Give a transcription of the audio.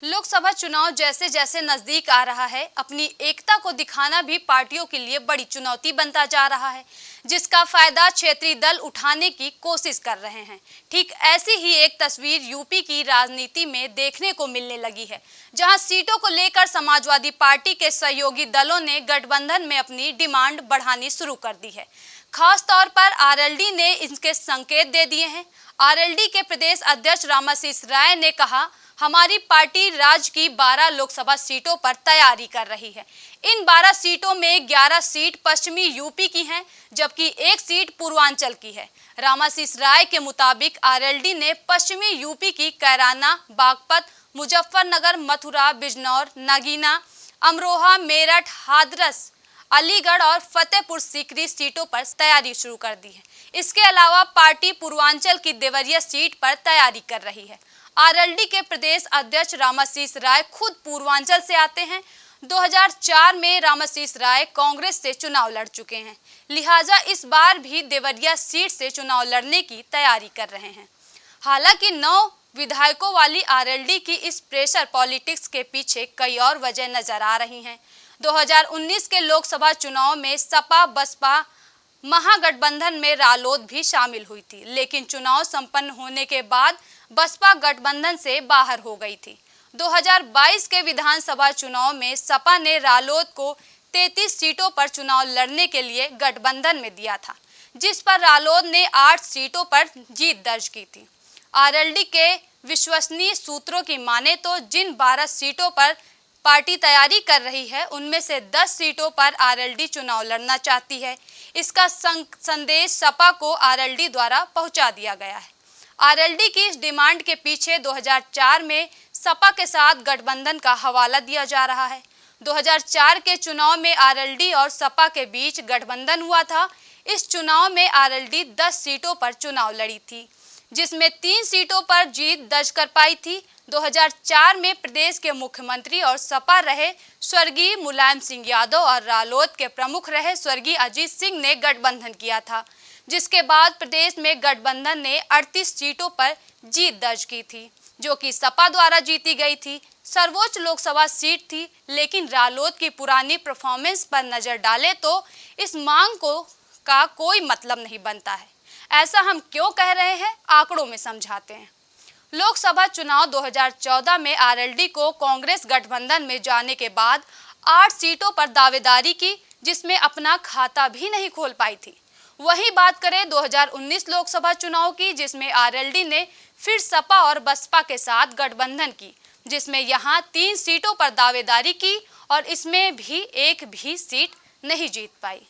लोकसभा चुनाव जैसे जैसे नजदीक आ रहा है, अपनी एकता को दिखाना भी पार्टियों के लिए बड़ी चुनौती बनता जा रहा है, जिसका फायदा क्षेत्रीय दल उठाने की कोशिश कर रहे हैं। ठीक ऐसी ही एक तस्वीर यूपी की राजनीति में देखने को मिलने लगी है, जहां सीटों को लेकर समाजवादी पार्टी के सहयोगी दलों ने गठबंधन में अपनी डिमांड बढ़ानी शुरू कर दी है। खास तौर पर आरएलडी ने इसके संकेत दे दिए हैं। आरएलडी के प्रदेश अध्यक्ष रामाशीष राय ने कहा, हमारी पार्टी राज्य की 12 लोकसभा सीटों पर तैयारी कर रही है। इन 12 सीटों में 11 सीट पश्चिमी यूपी की हैं, जबकि एक सीट पूर्वांचल की है। रामाशीष राय के मुताबिक आरएलडी ने पश्चिमी यूपी की कैराना, बागपत, मुजफ्फरनगर, मथुरा, बिजनौर, नगीना, अमरोहा, मेरठ, हाथरस, अलीगढ़ और फतेहपुर सीकरी सीटों पर तैयारी शुरू कर दी है। इसके अलावा पार्टी पूर्वांचल की देवरिया सीट पर तैयारी कर रही है। आरएलडी के प्रदेश अध्यक्ष रामाशीष राय खुद पूर्वांचल से आते हैं। 2004 में रामाशीष राय कांग्रेस से चुनाव लड़ चुके हैं, लिहाजा इस बार भी देवरिया सीट से चुनाव लड़ने की तैयारी कर रहे हैं। हालांकि 9 विधायकों वाली आरएलडी की इस प्रेशर पॉलिटिक्स के पीछे कई और वजह नजर आ रही हैं। 2019 के लोकसभा चुनाव में सपा बसपा महागठबंधन में रालोद भी शामिल हुई थी, लेकिन चुनाव संपन्न होने के बाद बसपा गठबंधन से बाहर हो गई थी। 2022 के विधानसभा चुनाव में सपा ने रालोद को 33 सीटों पर चुनाव लड़ने के लिए गठबंधन में दिया था, जिस पर रालोद ने 8 सीटों पर जीत दर्ज की थी। आरएलडी के विश्वसनीय सूत्रों की माने तो जिन 12 सीटों पर पार्टी तैयारी कर रही है, उनमें से 10 सीटों पर आरएलडी चुनाव लड़ना चाहती है। इसका संदेश सपा को आरएलडी द्वारा पहुंचा दिया गया है। आरएलडी की इस डिमांड के पीछे 2004 में सपा के साथ गठबंधन का हवाला दिया जा रहा है। 2004 के चुनाव में आरएलडी और सपा के बीच गठबंधन हुआ था। इस चुनाव में आरएलडी 10 सीटों पर चुनाव लड़ी थी, जिसमें 3 सीटों पर जीत दर्ज कर पाई थी। 2004 में प्रदेश के मुख्यमंत्री और सपा रहे स्वर्गीय मुलायम सिंह यादव और रालोद के प्रमुख रहे स्वर्गीय अजीत सिंह ने गठबंधन किया था, जिसके बाद प्रदेश में गठबंधन ने 38 सीटों पर जीत दर्ज की थी, जो कि सपा द्वारा जीती गई थी। सर्वोच्च लोकसभा सीट थी, लेकिन रालोद की पुरानी परफॉर्मेंस पर नजर डालें तो इस मांग का कोई मतलब नहीं बनता है। ऐसा हम क्यों कह रहे हैं, आंकड़ों में समझाते हैं। लोकसभा चुनाव 2014 में आरएलडी को कांग्रेस गठबंधन में जाने के बाद 8 सीटों पर दावेदारी की, जिसमें अपना खाता भी नहीं खोल पाई थी। वहीं बात करें 2019 लोकसभा चुनाव की, जिसमें आरएलडी ने फिर सपा और बसपा के साथ गठबंधन की, जिसमें यहां 3 सीटों पर दावेदारी की और इसमें भी एक भी सीट नहीं जीत पाई।